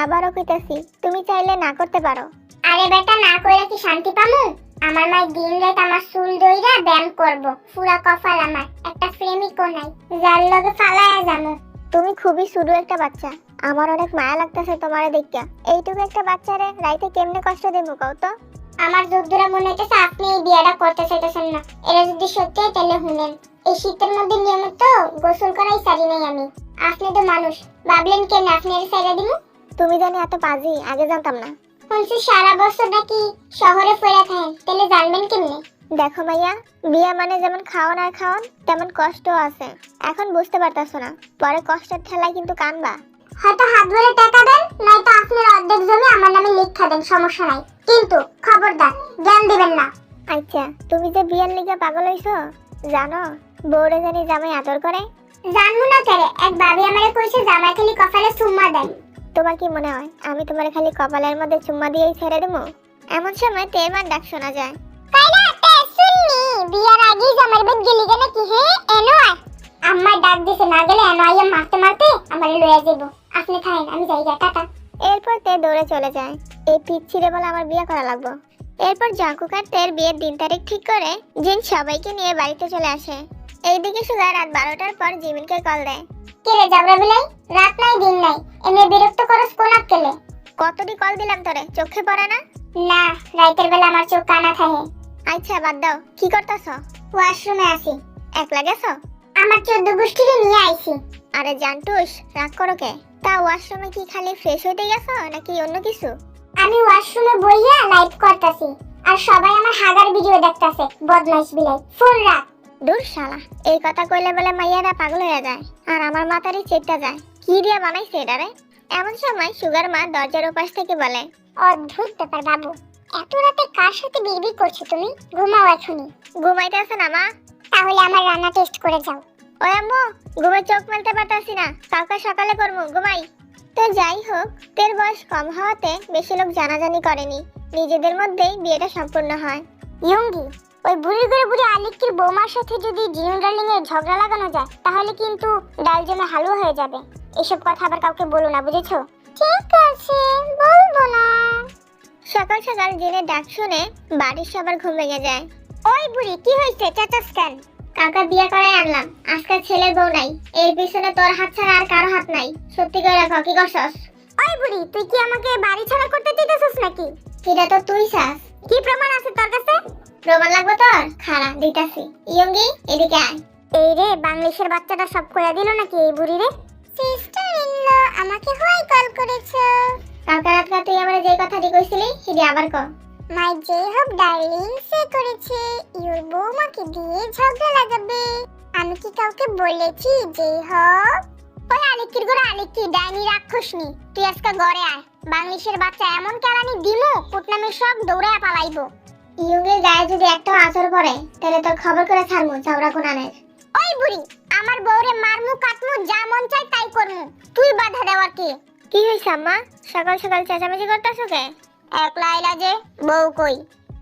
আবারও কইতাছি, তুমি চাইলে না করতে পারো। আরে বেটা, না কইরা কি শান্তি পামু? আমার মা দিন রাত আমার চুল দইরা ব্যায়াম করব, পুরা কপাল আমার, একটা প্রেমিকও নাই যার লগে ফালায়া যামু। তুমি খুবই ছোট একটা বাচ্চা, আমার অনেক মায়া লাগতেছে তোমারে দেখিয়া। এইটুকু একটা বাচ্চারে রাইতে কেমনে কষ্ট দেব কও তো? আমার যদ্দুরা মনে হইতেছে আপনি এই বিয়েটা করতে চাইতেছেন না। এটা যদি সত্যি হয় তাহলে শুনেন, এই শীতের মধ্যে নিয়মিত গোসল করাই সারি নাই আমি। আপনি তো মানুষ, ভাবলেন কেন আপনি এর সাইরা দিমু? তুমি জানি এত পাজি, আগে জানতাম না। শুনছি সারা বছর নাকি শহরে ফেরা থাকেন, তাহলে জানবেন কেমনে? দেখো মাইয়া, বিয়া মানে যেমন খাওয়ান আর খাওয়ান, তেমন কষ্ট আছে। এখন বুঝতে পারতাছো না, পরে কষ্টের ঠেলায় কিন্তু কানবা। হয়তো হাত ধরে টাকা দেন, নয়তো আপনার অর্ধেক জমি আমার নামে লিখা দেন, সমস্যা নাই, কিন্তু খবরদার জ্ঞান দিবেন না। আচ্ছা, তুমি যে বিয়ের লিগে পাগল হইছো, জানো বউরে জানি জামাই আদর করে? জানবো না কেরে, এক ভাবি আমারে কইছে জামাই খালি কপালে চুম্মা দেন। তোমার কি মনে হয় আমি তোমারে খালি কপালের মধ্যে চুম্মা দিয়েই ছেড়ে দেবো? এমন সময় তেমার ডাক শোনা যায়। কাইলা তে শুননি, বিয়ার আগেই জামার বেদ গলি কেন কি হে এনো আয়। আম্মা ডাক দিছে, না গেলে এনো আইয়া মারতে মারতে আমারে লইয়া যাইব। আপনি থাকেন, আমি যাই গা, টাটা। এরপর তে দৌড়ে চলে যায়। এই পিচ্ছিরে বলে আমার বিয়ে করা লাগবে। এরপর জংকুক আর তের বিয়ের দিন তারিখ ঠিক করে জিন সবাইকে নিয়ে বাড়িতে চলে আসে। এইদিকে সুগা রাত 12টার পর জিমিনকে কল দেয়। কে রে জাবরা বিলাই, রাত নাই দিন নাই, এমনি বিরক্ত করস কোন আক্কেলে? কতটি কল দিলাম তোরে, চোখে পড়ে না? না, রাতের বেলা আমার চোখ কানা থাকে। আচ্ছা বাদ দাও, কি করতাছ? ওয়াশরুমে আছি। একলা গেছো? আমার 14 গোষ্ঠীরে নিয়ে আইছি। আরে জানটুস, রাগ করো কে? তা ওয়াশরুমে কি খালি ফ্রেশ হইতে গেছো নাকি অন্য কিছু? আমি ওয়াশরুমে বইয়া লাইভ করতাছি, আর সবাই আমার হাগার ভিডিও দেখতাছে। বদমাইশ বিলাই, ফোন রাখ। দূর শালা, এই কথা কইলে বলে মাইয়ারা পাগল হয়ে যায়, আর আমার মাথারই চেপটা যায়। কি দিয়া বানাইছে এটারে? এমন সময় সুগার মা দরজার ওপাশ থেকে বলে, অদ্ভুত ব্যাপার বাবু, এত রাতে কার সাথে বিড়বিড় করছো তুমি? ঘুমাও এখনই। ঘুমাইতে আছে না মা, তাহলে আমার রান্না টেস্ট করে যাও। ওই আম্মু, ঘুমে চোখ মেলতে পারতাছি না, কালকে সকালে করবো, ঘুমাই। তো যাই হোক, তের বয়স কম হওয়াতে বেশি লোক জানাজানি করেনি, নিজেদের মধ্যেই বিয়েটা সম্পূর্ণ হয়। ইয়ঙ্গি, ওই বুড়ির ঘরে বুড়ি আলিকির বৌমার সাথে যদি জিনু ডার্লিং এর ঝগড়া লাগানো যায় তাহলে কিন্তু ডাল জমে হালুয়া হয়ে যাবে। এসব কথা আবার কাউকে বলো না, বুঝেছো? ঠিক আছে, বলবো না। সকাল সকাল জিনের ডাক শুনে বাড়ির সবার ঘুম ভেঙে যায়। ওই বুড়ি, কি হয়েছে? চেঁচাস কেন? কাকা বিয়ে করাই আনলাম, আজকাল ছেলের বউ নাই, এর পিছনে তোর হাত ছাড়া আর কারো হাত নাই। সত্যি করে রাখো, কি করছস? ওই বুড়ি, তুই কি আমাকে বাড়ি ছাড়া করতে দিতেছিস নাকি? সেটা তো তুই চাস। কি প্রমাণ আছে তোর কাছে? প্রমাণ লাগবে তোর? খাড়া দিতাছি। ইয়ঙ্গি, এদিকে আয়। এই রে, বাংলিশের বাচ্চাটা সব কইয়া দিল নাকি এই বুড়ি রে? সিস্টার ইন ল, আমাকে হোয়াই কল করেছো? কালকে রাতে তুই আমারে যে কথাটি কইছিলি সেটি আবার কর। মাই জে হোপ ডার্লিং সে করেছে ইওর বৌমাকে দিয়ে ঝগড়া লাগাবে। আমি কি কাউকে বলেছি জে হোপ? ওই আলিকির গোড়া আলিকি, ডাইনি রাক্ষসনি, তুই আজকে ঘরে আয়। বাংলিশের বাচ্চা এমন কেলানি দিমু কুটনামের সব দৌড়ায় পালাইবো। ইয়ঙ্গির গায়ে যদি একটা আচর পড়ে তাহলে তোর খবর করে ছাড়মু, চাওড়া কোনানের। ওই বুড়ি, আমার বউরে মারমু কাটমু, যা মন চাই তাই করমু, তুই বাধা দেওয়ার কি? কি হইছে আম্মা, সকাল সকাল চেঁচামেচি করতেছো কে? একলা আইলা যে, বউ কই?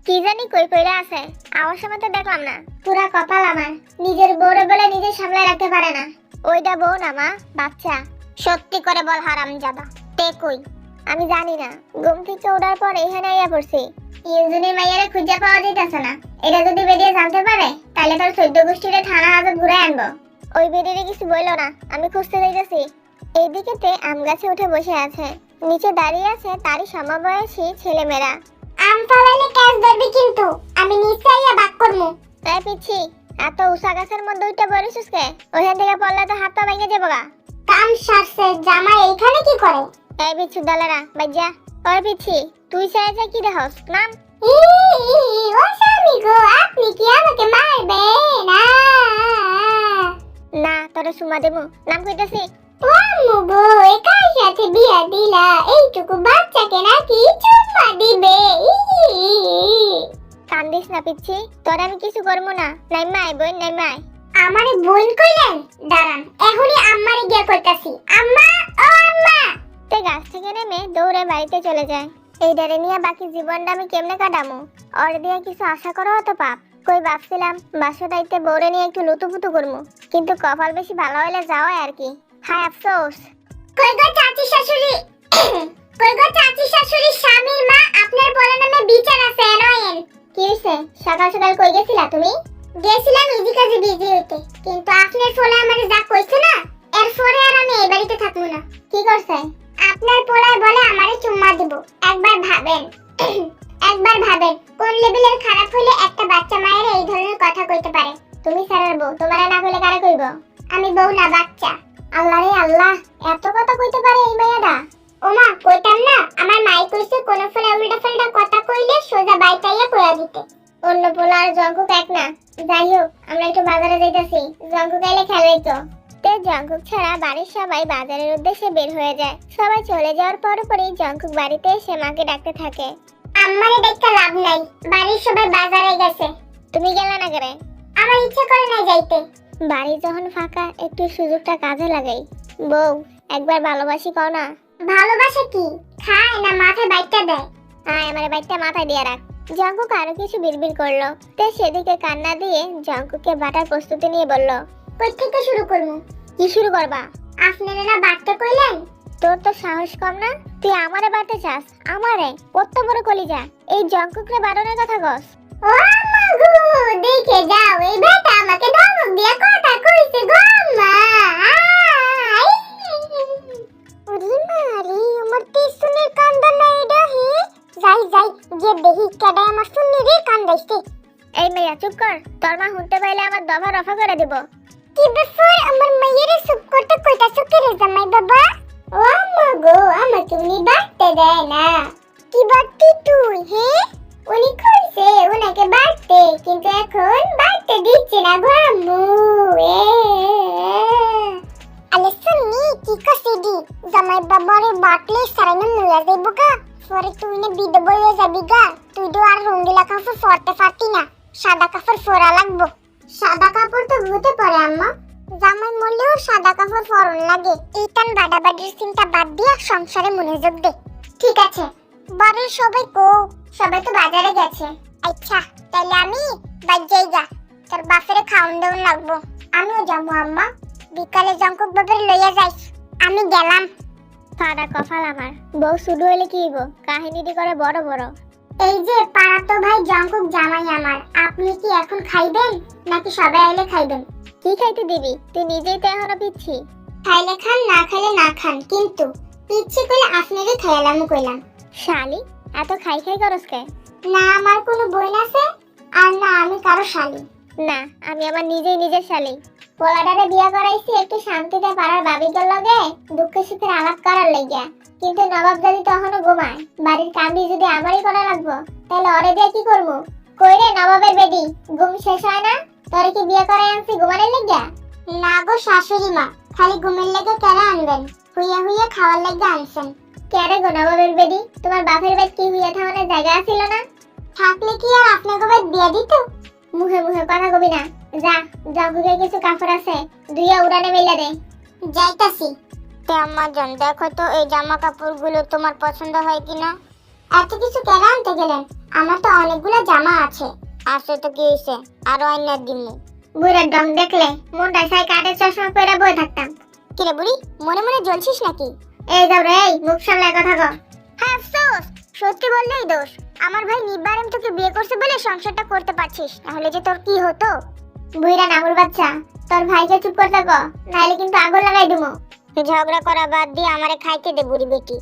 কি জানি কই কইরা আছে, আমার সময় তো দেখলাম না। পুরা কপাল আমার, নিজের বউরে বলে নিজে সামলায় রাখতে পারে না। ওইটা বউ না মা, বাচ্চা। সত্যি করে বল হারামজাদা, তে কই? আমি জানি না, ঘুম থেকে ওঠার পর এখানে আইয়া পড়ছি। ইউজুনের মাইয়ারে খুঁজে পাওয়া যাইতাছে না। এটা যদি বেরিয়ে জানতে পারে তাহলে তোর 14 গোষ্ঠীরে থানা হাজত ঘুরে আনবো। ওই বেরিয়ে কিছু বইলো না, আমি খুঁজতে যাইতেছি। এইদিকেতে আম গাছে উঠে বসে আছে, নিচে দাঁড়িয়ে আছে তারই সমবয়সী ছেলেমেয়েরা। আম ফালাইলে ক্যাচ ধরবি কিন্তু, আমি নিচে আইয়া বাক করমু। তাই পিচ্ছি, এত উষা গাছের মধ্যে উঠে বলিস কে? ওখান থেকে পড়লে তো হাত পা ভেঙে যাবো গা। কাম সারছে, জামাই এইখানে কি করে? এই বিচ্ছু দলেরা বাজ্যা। ওই পিচ্ছি, তুই চাইছে কি দেখস? নাম। ও স্বামী গো, আপনি কি আমাকে মারবেন? না, তোরে সুমা দেবো, নাম কইতাছি। ও আম্মু গো, একার সাথে বিয়া দিলা, এইটুকু বাচ্চাকে নাকি চুম্মা দিবে? কান্দিস না পিচ্ছি, তোর আমি কিছু করবো না। নাইমাই বোন, নাইমাই। আমারে বোন কইলেন? দাঁড়ান, এখনই আম্মারে গিয়া কইতাছি। আম্মা, ও আম্মা। তে গাছ থেকে নেমে দৌড়ে বাড়িতে চলে যায়। এই ডারে নিয়ে বাকি জীবনটা আমি কেমনে কাটামো? ওর দিয়ে কিছু আশা করো তো পাপ। কই ভাবছিলাম বাসুদাইতে বউরে নিয়ে একটু লুতুপুতু করবো, কিন্তু কপাল বেশি ভালো হইলে যাওয়াই আর কি। হায় আফসোস। কই গো চাচি শাশুড়ি, কই গো চাচি শাশুড়ি, স্বামীর মা, আপনার বলা নামে বিচার আছে এনয়েন। কি হইছে? সকাল সকাল কই গেছিলা তুমি? গেছিলাম ইজি কাজে বিজি হইতে, কিন্তু আপনার ফলে আমারে যা কইছে না, এরপরে আর আমি এই বাড়িতে থাকবো না। কি করছে? আপনার পোলায় বলে আমারে চুম্মা দিব। একবার ভাবেন, একবার ভাবেন কোন লেভেলের খারাপ হলে একটা বাচ্চা মায়ের এই ধরনের কথা কইতে পারে। তুমি স্যারের বউ, তোমারে না কইলে কারে কইব? আমি বউ না, বাচ্চা। আল্লাহ রে আল্লাহ, এত কথা কইতে পারে এই মেয়েটা? ওমা, কইতাম না, আমার মাই কইছে কোন ফলে উল্টা পাল্টা কথা কইলে সোজা বাইতাইয়া কইয়া দিতে। অন্য পোলা আর জঙ্কুক এক না। যাই হোক, আমরা একটু বাজারে যাইতাছি, জঙ্কুক আইলে খেলাই তো। তে জঙ্কুক ছাড়া বাড়ির সবাই বাজারের উদ্দেশ্যে বের হয়ে যায়। সবাই চলে যাওয়ার পরপরই জঙ্কুক বাড়িতে এসে মাকে ডাকতে থাকে। আমারে দেখতে লাভ নাই, বাড়ির সবাই বাজারে গেছে। তুমি গেলা না করে? আমার ইচ্ছা করে না যাইতে। বাড়ি যখন ফাঁকা, একটু সুযোগটা কাজে লাগাই। বউ, একবার ভালোবাসি কও না। ভালোবাসা কি খায় না মাথায় বাইটটা দেয়? আয় আমার বাইকটা মাথায় দিয়ে রাখ। জঙ্কুক আরো কিছু বিড়বিড় করলো। তে সেদিকে কান্না দিয়ে জঙ্কুককে বাটার প্রস্তুতি নিয়ে বলল, কই থেকে শুরু করবো? কি শুরু করবা? আপনারা না বাটতে কইলেন? তোর তো সাহস কম না, তুই আমারে বাড়তে চাস? আমারে? কত বড় কলিজা, এই জঙ্কুকরে বাড়ানোর কথা কস? ও আম্মা গো, দেখে যাও, এই বেটা আমাকে ধমক দিয়ে কথা কইছে গো আম্মা। ওরে মারি, আমার পিছনের কান্দা নাই এটা হে। যাই যাই, যে দেখি কেডায় আমার শুনি রে কান্দাইছে। এই মেয়া চুপ কর, তোর মা শুনতে পাইলে আমার দফা রফা করে দিব। কি ব্যাপার, আমার মায়েরে চুপ করতে কইতাছো কি রে জামাই বাবা? ও আম্মা গো, আমাকে উনি বাড়তে দেয় না। কি বাড়তি তুই হে? উনি কইছে উনাকে বাড়তে, কিন্তু এখন বাড়তে দিচ্ছে না গো আম্মু। আলে শুনি কি কইছিদি, জামাই বাবারে বাটলে সারাইনা মুলা যাইব গা। পরে তুই না বিধবা হয়ে যাবি গা। তুই তো আর রঙ্গিলা কাপড় পরতে পারতি না, সাদা কাপড় পরা লাগবো। সাদা কাপড় তো ভূতে পরে আম্মা। জামাই মরলেও সাদা কাপড় পরন লাগে। এই টান বাড়াবাড়ির চিন্তা বাদ দিয়ে সংসারে মনোযোগ দে। ঠিক আছে, বাড়ির সবাই কো? সবাই তো বাজারে গেছে। আচ্ছা, তাহলে আমি বাজাই যা, তোর বাপের খাওন দেওয়ান লাগবো। আমিও যাবো আম্মা, বিকালে জঙ্কুক বাপের লইয়া যাইস। আমি গেলাম। সাদা কপাল আমার, বউ শুধু হইলে কি হইব, কাহিনীটি করে বড় বড়। এই যে পাড়াতো ভাই জঙ্কুক জামাই আমার, আপনি কি এখন খাইবেন নাকি সবাই আইলে খাইবেন? কি খাইতে দিবি, তুই নিজেই তো এখনো পিচ্ছি। খাইলে খান, না খাইলে না খান, কিন্তু পিচ্ছি কইলে আপনারই খাইলাম কইলাম। শালি, এত খাই খাই করস কে? না আমার কোনো বোন আছে, আর না আমি কারো শালি। না, আমি আমার নিজেই নিজের শালি। পোলাটারে বিয়া করাইছি একটু শান্তিতে পাড়ার বাবিদের লগে দুঃখে সুখের আলাপ করার লাগিয়া, কিন্তু নবাব দাদি তখনও ঘুমায়। বাড়ির কামবি যদি আমারই করা লাগবো, তাহলে ওরে দিয়ে কি করবো? কই রে নবাবের বেডি, ঘুম শেষ হয় না? তোরে কি বিয়া করাই আনছি ঘুমানোর লাগিয়া? না গো শাশুড়ি মা, খালি ঘুমের লেগে কেন আনবেন? হুইয়া হুইয়া খাওয়ার লেগে আনছেন। কেরে গো নবাবের বেডি, তোমার বাপের বাড়ি কি হুইয়া থামানোর জায়গা ছিল না? থাকলে কি আর আপনাকে বাড়ি বিয়া দিত? মুখে মুখে কথা কবি না, যা জঙ্কুকে কিছু কাপড় আছে দুইয়া উড়ানে মেলে দে। যাইতাছি। তে আম্মা জান, দেখো তো এই জামা কাপড়গুলো তোমার পছন্দ হয় কিনা। এত কিছু কেন আনতে গেলেন? আমার তো অনেকগুলো জামা আছে। আছে তো কি হইছে, আরো আইনা দিমু। বুড়ার ডং দেখলে মনটা চাই কাঠের চশমা পরে বয়ে থাকতাম। কিরে বুড়ি, মনে মনে জ্বলছিস নাকি? এই যাও রে, এই মুখ সামলায় কথা কও। হ্যাঁ আফসোস, সত্যি বললেই দোষ। আমার ভাই নিবারেম তোকে বিয়ে করছে বলে সংসারটা করতে পারছিস, তাহলে যে তোর কি হতো? বুইরা নামুর বাচ্চা, তোর ভাইকে চুপ করতে কও, নাইলে কিন্তু আগুন লাগাই দিমু। ঝগড়া করা বাদ দিয়ে আমারে খাইতে দে বুড়ি বেটি।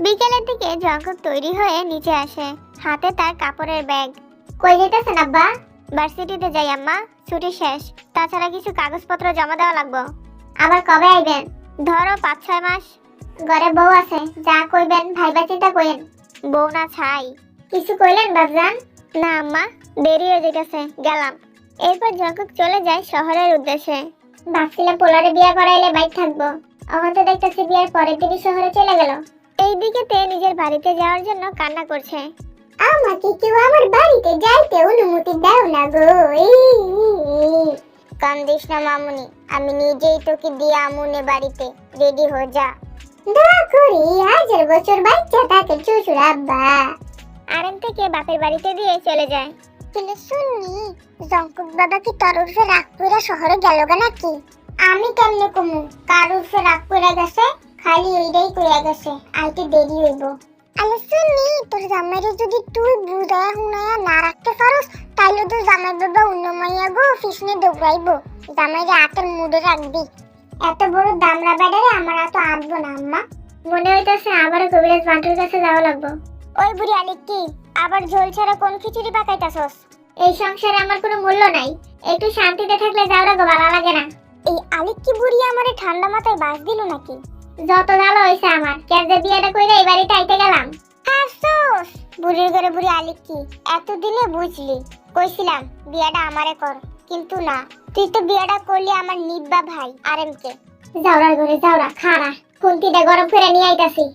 বিকেলের দিকে জঙ্কুক তৈরি হয়ে নিচে আসে, হাতে তার কাপড়ের ব্যাগ। কই যেতেছেন আব্বা? ভার্সিটিতে যাই আম্মা, ছুটি শেষ। তাছাড়া কিছু কাগজপত্র জমা দেওয়া লাগবো। আবার কবে আইবেন? ধরো 5-6 মাস। ঘরে বউ আছে, যা কইবেন ভাইবা চিন্তা কইেন। বউ না ছাই। কিছু কইলেন বাবজান? না আম্মা, দেরি হয়ে যেতেছে, গেলাম। এরপর জঙ্কুক চলে যায় শহরের উদ্দেশ্যে। ভাবছিলাম পোলারে বিয়া করাইলে বাইক থাকবো, এখন তো দেখতেছি বিয়ার পরের দিনই শহরে চলে গেল। এইদিকে তে নিজের বাড়িতে যাওয়ার জন্য কান্না করছে। আমাকে কেউ আমার বাড়িতে যাইতে অনুমতি দাও না গো। কান্দিস না মামুনি, আমি নিজেই তোকে দিয়ে আমুনে বাড়িতে। রেডি হয়ে যা। দোয়া করি 1000 বছর বাচ্চা থাকে শ্বশুর আব্বা। আরেন থেকে বাপের বাড়িতে দিয়ে চলে যায়। কিন্তু শুননি, জঙ্কুক বাবা কি তোর উর্ফে রাগ কইরা শহরে গেল গা নাকি? আমি কেমনে কমু কার উর্ফে রাগ কইরা গেছে? খালি এইটাই কইরা গেছে আইতে দেরি হইব। আরে শুননি, তোর জামাইরে যদি তুই বুঝায়া হুনায়া না রাখতে পারোস, তাইলে তো জামাই বাবা উন্নমাইয়া গো ফিসনে দৌড়াইবো। জামাইরে হাতের মুডে রাখবি। এত বড় দামড়া বেড়ারে আমার এত আঁটবো না আম্মা। মনে হইতেছে আবারও কবিরাজ বান্টুর কাছে যাওয়া লাগবো। ওই বুড়ি আলিকি, আবার ঝোল ছাড়া কোন খিচুড়ি পাকাইতাছস? এই সংসারে আমার কোনো মূল্য নাই, একটু শান্তিতে থাকলে যাওয়া গো ভালো লাগে না। এই আলিকি বুড়ি আমারে ঠান্ডা মাথায় বাস দিল নাকি? যত ভালো হইছে আমার, কেন যে বিয়েটা কইরা এই বাড়িতে আইতে গেলাম। আফসোস, বুড়ির ঘরে বুড়ি আলিকি, এতদিনে বুঝলি। কইছিলাম বিয়াটা আমারে কর, কিন্তু না, তুই তো বিয়াটা করলি আমার নিব্বা ভাই আরেমকে। যাওরার ঘরে যাওরা, খাড়া খুন্তিটা গরম করে নিয়ে আইতাছি।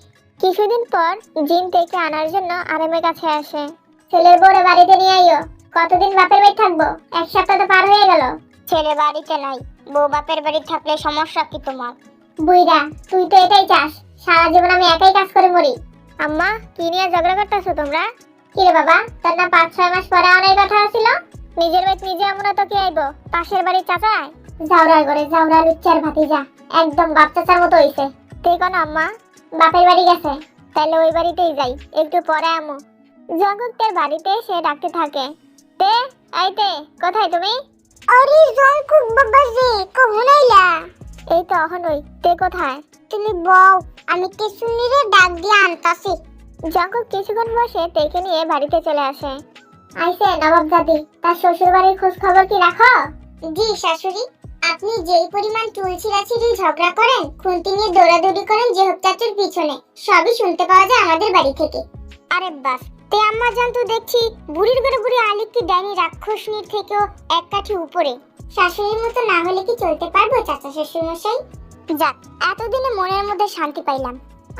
কিছুদিন পর জিম থেকে আনার জন্য আরেমের কাছে আসে। ছেলের বউরে বাড়িতে নিয়ে আইও। কতদিন বাপের বাড়ি থাকবো? 1 সপ্তাহ তো পার হয়ে গেল। ছেলে বাড়িতে নাই, বউ বাপের বাড়ি থাকলে সমস্যা কি তোমার? বুইরা, তুই তো এটাই চাস, সারা জীবন আমি একাই কাজ করে মরি। আম্মা, কি নিয়ে ঝগড়া করতেছো তোমরা? কি রে বাবা, তোর না 5-6 মাস পরে অনেক কথা ছিল? নিজের বাড়ি নিজে আমরা তো কি আইবো, পাশের বাড়ির চাচায়? যাওরার ঘরে যাওরা লুচ্চার ভাতিজা, একদম বাপ চাচার মতো হইছে। তুই কোন আম্মা? বাপের বাড়ি গেছে, তাহলে ওই বাড়িতেই যাই, একটু পরে আমু। জঙ্কুক তার বাড়িতে এসে ডাকতে থাকে, তে আইতে, কোথায় তুমি? আরে জঙ্কুক বাবা যে, কখন আইলা? এই তো অহনই, তে কোথায়? তুমি বউ, আমি কিশুনিরে ডাক দিয়ে আনতাছি। জঙ্কুক কিছুক্ষণ বসে তেকে নিয়ে বাড়িতে চলে আসে। আইসে নবাব দাদি, তার শ্বশুর বাড়ির খোঁজ খবর কি রাখো? জি শাশুড়ি, আপনি যেই পরিমাণ তুলছিড়াছিড়ি ঝগড়া করেন, খুন্তি নিয়ে দৌড়াদৌড়ি করেন যে চাচুর পিছনে, সবই শুনতে পাওয়া যায় আমাদের বাড়ি থেকে। আরে বাস, তে আম্মা জান তো দেখছি বুড়ির ঘরে বুড়ি আলিকি ডাইনি রাক্ষসনীর থেকেও এক কাঠি উপরে। শাশুড়ির মতো না হলে কি চলতে পারবো চাচা শ্বশুর মশাই? যাক, এতদিনে মনের মধ্যে শান্তি পাইলাম।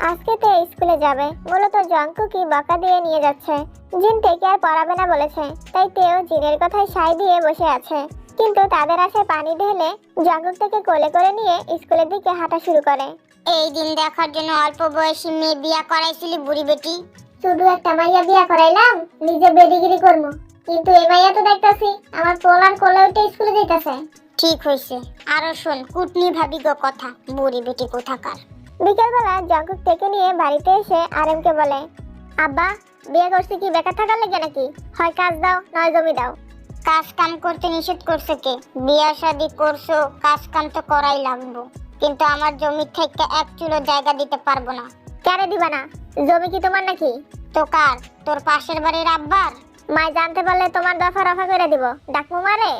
আজকে তে স্কুলে যাবে, মূলত জঙ্কুকই বকা দিয়ে নিয়ে যাচ্ছে। জিন তেকে আর পড়াবে না বলেছে, তাই তেও জিনের কথায় সাই দিয়ে বসে আছে। কিন্তু তাদের আশায় পানি ঢেলে জঙ্কুক থেকে কোলে করে নিয়ে স্কুলের দিকে হাঁটা শুরু করে। এই দিন দেখার জন্য অল্প বয়সী মেয়ে বিয়া করাইছিলি বুড়ি বেটি। শুধু একটা মাইয়া বিয়া করাইলাম, নিজে বেডিগিরি করবো, কিন্তু এই মাইয়া তো দেখতাছি আমার পোলার কোলে উঠে স্কুলে যাইতাছে। ঠিক হইছে, আরো শোন কুটনি ভাবি গো কথা, বুড়ি বেটি কোথাকার। বিকেলবেলা জঙ্কুক থেকে নিয়ে বাড়িতে এসে আরএমকে বলে, আব্বা বিয়ে করছি কি বেকার থাকার লেগে নাকি? হয় কাজ দাও নয় জমি দাও। কাজ কাম করতে নিষেধ করছে কে? বিয়া শাদি করছো, কাজ কাম তো করাই লাগবো, কিন্তু আমার জমি থেকে এক চুলো জায়গা দিতে পারবো না। কেন দিবা না? জমি কি তোমার নাকি? তো কার? তোর পাশের বাড়ির আব্বার। মাই জানতে পারলে তোমার দফা রফা করে দিব, ডাকমু মারে।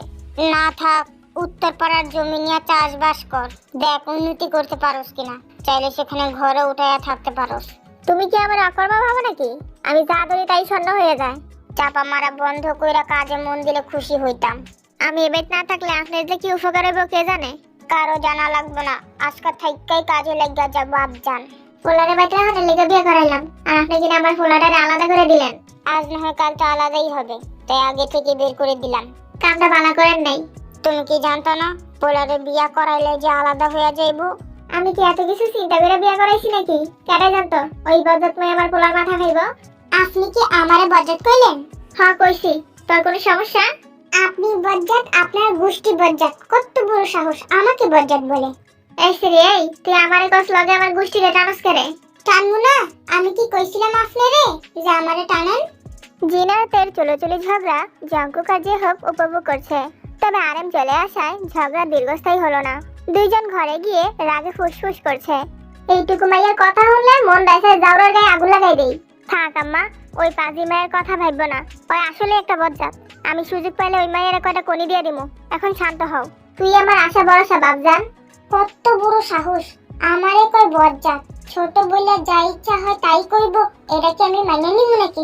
না থাক, উত্তর পাড়ার জমি নিয়ে চাষবাস কর, দেখ উন্নতি করতে পারোস কিনা, চাইলে সেখানে ঘরে উঠাইয়া থাকতে পারোস। তুমি কি আমার অকর্মা ভাবো নাকি? আমি যা ধরি তাই স্বর্ণ হয়ে যায়। চাপা মারা বন্ধ কইরা কাজে মন দিলে খুশি হইতাম। আমি এবার না থাকলে আপনার যে কি উপকার হইব কে জানে। কারো জানা লাগবে না, আজকাল থাইকাই কাজে লাগিয়া যাবো আবজান। ফুলারে বাইতে হাতে লেগে বিয়ে করাইলাম, আর আপনি কিনা আমার ফুলাটারে আলাদা করে দিলেন। আজ না হয় কাল তো আলাদাই হবে, তাই আগে থেকে বের করে দিলাম। কামটা বালা করেন নাই। তুমি কি জানতো না পোলারে বিয়া করাইলে যে আলাদা হয়ে যাইবো? আমি কি এত কিছু চিন্তা করে বিয়ে করাইছি নাকি? কেটে জানতো ওই বজ্জাত মেয়ে আমার পোলার মাথা খাইব? আপনি কি আমারে বজ্জাত কইলেন? হ্যাঁ কইছি। তোর কোনো সমস্যা? আপনি বজ্জাত, আপনার গোষ্ঠী বজ্জাত, কত বড় সাহস আমাকে বজ্জাত বলে। এই শ্রী, এই তুই আমারে কস লগে আমার গোষ্ঠীরে টানস করে? টানমু না? আমি কি কইছিলাম আপনারে যে আমারে টানেন? জিনাতের চুলোচুলি ঝগড়া জঙ্কুক আর যে হোক উপভোগ করছে, তবে আরএম চলে আসায় ঝগড়া দীর্ঘস্থায়ী হলো না। দুইজন ঘরে গিয়ে রাগে ফুসফুস করছে। এইটুকু মাইয়ের কথা হলে মন দেখায় জাউরার গায়ে আগুন লাগাই দেই। থাক আম্মা, ওই পাজি মায়ের কথা ভাববো না, ওই আসলে একটা বজ্জাত। আমি সুযোগ পাইলে ওই মায়ের কয়টা কোনি দিয়ে দিমু। এখন শান্ত হও। তুই আমার আশা ভরসা বাপজান। কত বড় সাহস, আমারে কই বজ্জাত? ছোট বলে যা ইচ্ছা হয় তাই কইব, এটা কি আমি মানে নিব নাকি?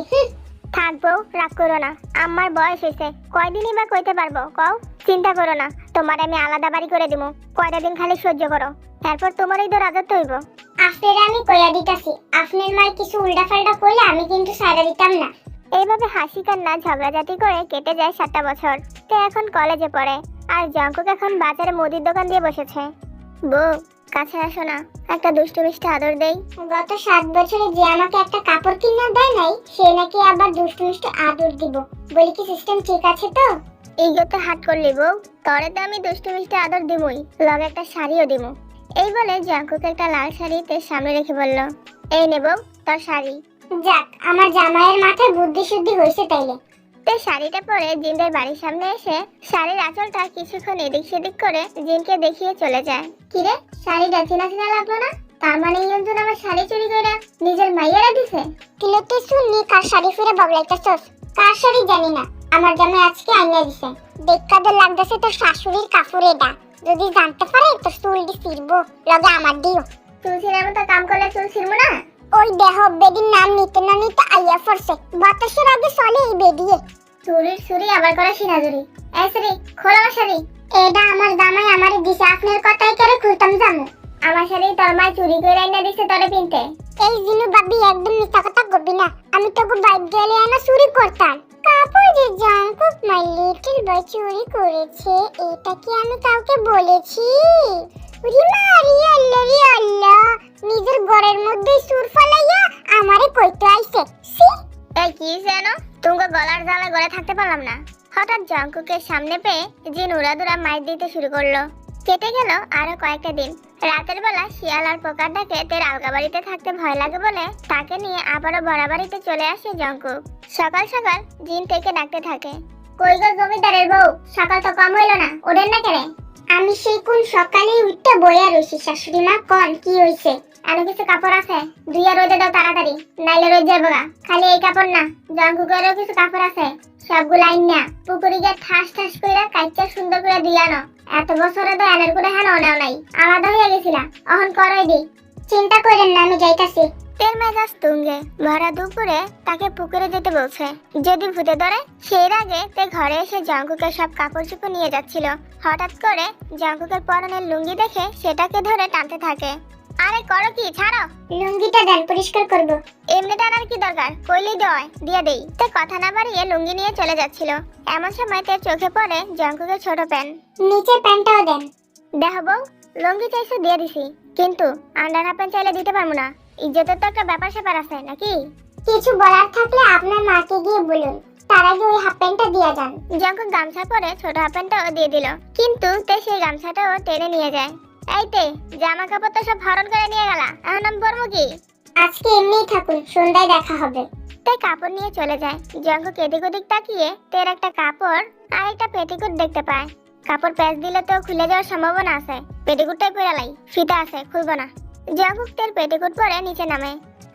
থাকবো, রাগ করো না। আমার বয়স হয়েছে, কয়দিনই বা কইতে পারবো কও? চিন্তা করো না, তোমার আমি আলাদা বাড়ি করে দিব। কয়টা দিন খালি সহ্য করো, তারপর তোমারই তো রাজত্ব হইব। আপনার আমি কইয়া দিতাছি, আপনার মাই কিছু উল্টা পাল্টা কইলে আমি কিন্তু সাইডা দিতাম না। এইভাবে হাসি কান্না ঝগড়াঝাটি করে কেটে যায় 7টা বছর। তো এখন কলেজে পড়ে, আর জঙ্কুক এখন বাজারে মুদির দোকান দিয়ে বসেছে। বউ কাছে আসো না, একটা দুষ্টু মিষ্টি আদর দেই। গত 7 বছরে যে আমাকে একটা কাপড় কিনা দেয় নাই, সে নাকি আবার দুষ্টু মিষ্টি আদর দিব। বলি কি সিস্টেম ঠিক আছে তো? এই গতে হাট করলি বউ, তরে তো আমি দুষ্টু মিষ্টি আদর দিমই, লগে একটা শাড়িও দিমু। এই বলে জঙ্কুক একটা লাল শাড়িতে সামনে রেখে বলল, এই নে বউ তোর শাড়ি। যাক, আমার জামাইয়ের মাথায় বুদ্ধি শুদ্ধি হয়েছে তাইলে। তে শাড়িটা পরে জিনদের বাড়ির সামনে এসে শাড়ির আঁচলটা কিছুক্ষণ এদিক সেদিক করে জিনকে দেখিয়ে চলে যায়। কিরে, শাড়িটা চেনা চেনা লাগলো না? তার মানে ইয়ঞ্জন আমার শাড়ি চুরি করে নিজের মাইয়ারা দিছে। কিলো তুই শুননি কার শাড়ি ফিরে বগলাইতেছস? কার শাড়ি জানি না, আমার জামাই আজকে আইনা দিছে। দেখা তো লাগতেছে তোর শাশুড়ির কাপড় এটা, যদি জানতে পারে তো চুল দি ছিড়বো, লগে আমার দিও। চুল ছিঁড়ার মতো কাম করলে চুল ছিঁড়বো না? ওই দেহ বেডির নাম নিতে না নিতে আইয়া পড়ছে, বাতাসের আগে চলে এই বেডিয়ে। চুরির চুরি আবার করে সিনাজুরি। এই শ্রী, খোলো আমার শাড়ি। এটা আমার জামাই আমারে দিছে, আপনার কথাই করে খুলতাম জানো। আমার শাড়ি তোর মা চুরি করে আইনা দিছে তোরে পিনতে। এই জিনু বাবি একদম মিথ্যা কথা কবি না, আমি তোকে বাইক গেলে আনা চুরি করতাম। কাপড়ে জঙ্কুক মাই লিটল বয় চুরি করেছে, এটা কি আমি কাউকে বলেছি? রিমা রি আল্লাহ রি আল্লাহ, নিজের ঘরের মধ্যে সুর ফলাইয়া আমারে কইতে আইছে। সি এই কি জানো, তোমাকে গলার জ্বালা গলে থাকতে পারলাম না। হঠাৎ জঙ্কুকের সামনে পেয়ে জিন উড়াদুরা মাইর দিতে শুরু করলো। কেটে গেল আরো কয়েকটা দিন। রাতের বেলা শিয়াল আর পোকার ডাকে তের আলগা বাড়িতে থাকতে ভয় লাগে বলে তাকে নিয়ে আবারও বড় বাড়িতে চলে আসে জঙ্কুক। সকাল সকাল জিন থেকে ডাকতে থাকে, কই গো জমিদারের বউ, সকাল তো কম হইলো না, ওঠেন না কেন? আমি সেই কোন সকালে উঠতে বইয়া রইছি। শাশুড়ি মা কোন কি হইছে? আরো কিছু কাপড় আছে, দুইয়া রোদে দাও তাড়াতাড়ি, নাইলে রোদ যাবো গা। খালি এই কাপড় না, জঙ্কুকেরও কিছু কাপড় আছে, সবগুলো আইন না পুকুরি গিয়ে ঠাস ঠাস কইরা কাইচা সুন্দর করে দিয়ানো। এত বছরে তো এনের করে হ্যাঁ ওনাও নাই, আলাদা হয়ে গেছিলা, অহন করই দি। চিন্তা করেন না, আমি যাইতাছি। তের মেজাজ তুঙ্গে ভরা দুপুরে তাকে পুকুরে যেতে বলছে। যদি ভূতে ধরে সেই আগে তে ঘরে এসে জঙ্কুকের সব কাপড় চোপড় নিয়ে যাচ্ছিল। হঠাৎ করে জঙ্কুকের পরনের লুঙ্গি দেখে সেটাকে ধরে টানতে থাকে। আরে করো কি, ছাড়ো। লুঙ্গিটা দেন, পরিষ্কার করব। এই এমনি টানার কি দরকার, কইলেই দয় দিয়ে দেই। তে কথা না বাড়িয়ে লুঙ্গি নিয়ে চলে যাচ্ছিল। এমন সময় তার চোখে পড়ে জঙ্কুকের ছোট প্যান্ট। নিচের প্যান্টটাও দেন। দেখো বউ, লুঙ্গি চাইছো দিয়ে দিছি, কিন্তু আন্ডার হাফ প্যান্ট চাইলে দিতে পারবো না। ইজ্জতের তো একটা ব্যাপার স্যাপার আছে নাকি? কিছু বলার থাকলে আপনার মাকে গিয়ে বলুন, তার আগে ওই হাফ প্যান্টটা দিয়ে যান। জঙ্কুক গামছা পরে ছোট হাফ প্যান্টটাও দিয়ে দিল, কিন্তু তে সেই গামছাটাও টেনে নিয়ে যায়। এইতে জামা কাপড় তো সব হরণ করে নিয়ে গেলা, এখন আমি পরবো কি? আজকে এমনিই থাকুন, সন্ধ্যায় দেখা হবে। তে কাপড় নিয়ে চলে যায়। জঙ্কুক এদিক ওদিক তাকিয়ে তের একটা কাপড় আর একটা পেটিকুট দেখতে পায়। কাপড় প্যাচ দিলে তো খুলে যাওয়ার সম্ভাবনা আছে, পেটিকুটটাই পরে লাই, ফিতা আছে, খুলবো না। জঙ্কুক তের পেটিকুট পরে নিচে নামে।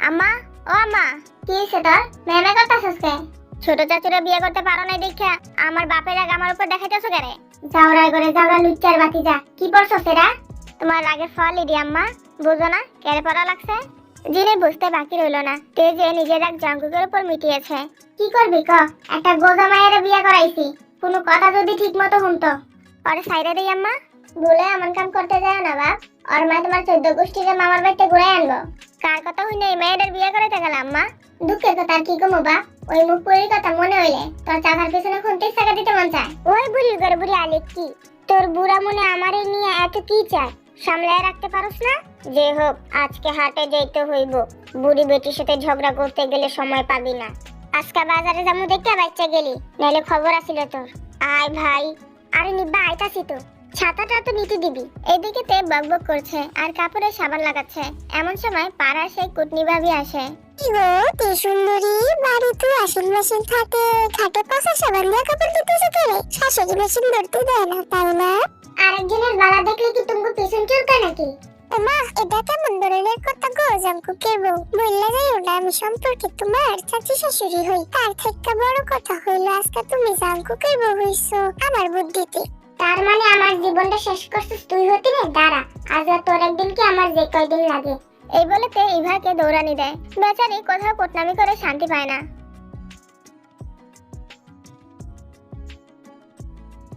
আম্মা, ও আম্মা, কি হয়েছে তোর? মেমে করতেছিস কে? ছোট চাচুরা বিয়ে করতে পারো নাই দেখা আমার বাপের রাগ আমার উপর দেখাইতেছো কেরে? যাওরাই করে যাওরা লুচ্চার বাতি যা, কি পড়ছো সেটা? তোমার রাগের ফল ইডি আম্মা, বুঝো না কেড়ে পড়া লাগছে? জিনে বুঝতে বাকি রইল না, তে যে নিজের রাগ জঙ্কুকের উপর মিটিয়েছে। কি করবি ক, একটা গোজা মায়ের বিয়ে করাইছি, কোনো কথা যদি ঠিক মতো শুনতো। আরে সাইরা দেই আম্মা, ভুলে এমন কাম করতে যায় না বাপ। আর মা তোমার 14 গোষ্ঠীকে মামার বাড়িতে ঘুরে আনবো। কার কথা হইনে এই মেয়েদের বিয়ে করাইতে গেল আম্মা? দুঃখের কথা আর কি কমো বাপ, ওই মুখ পুরীর কথা মনে হইলে তোর চাকার পেছনে খুনতে টাকা দিতে মন চায়। ওই বুড়ি করে বুড়ি আলে কি, তোর বুড়া মনে আমারে নিয়ে এত কি চায়, সামলায় রাখতে পারোস না? যে হোক, আজকে হাটে যাইতে হইব, বুড়ি বেটির সাথে ঝগড়া করতে গেলে সময় পাবি না। আজকে বাজারে যামু দেখতে বাচ্চা গেলি, নাইলে খবর আসিল তোর। আয় ভাই। আরে নিব্বা আইতাছি তো, ছাতাটা তো নিতে দিবি। এদিকে তে বকবক করছে আর কাপড়ে সাবান লাগাচ্ছে। এমন সময় পাড়ার সেই কুটনি ভাবি আসে। কি গো, কি সুন্দরী, বাড়ি তো আসল মেশিন থাকে, খাটে পাশে সাবান দিয়ে কাপড় ধুতেছে কেন? শাশুড়ি মেশিন ধরতে দেয় না, তাই না? আরেকজনের বালা দেখলে কি তুমি পিছন চুলকায় নাকি? মা, এটা কেমন ধরনের কথা গো? জঙ্কুকের বউ বললা যাই ওটা, আমি সম্পর্কে তোমার চাচি শাশুড়ি হই। তার থেকে বড় কথা হইলো আজকে তুমি জঙ্কুকের বউ হইছো আমার বুদ্ধিতে। তার মানে আমার জীবনটা শেষ করছিস তুই হতে রে? দাঁড়া, আজ আর তোর একদিন কি আমার যে কয়দিন লাগে। এই বলেতে ইভাকে দৌড়ানি দেয়। বেচারি কোথাও কোটনামি করে শান্তি পায় না।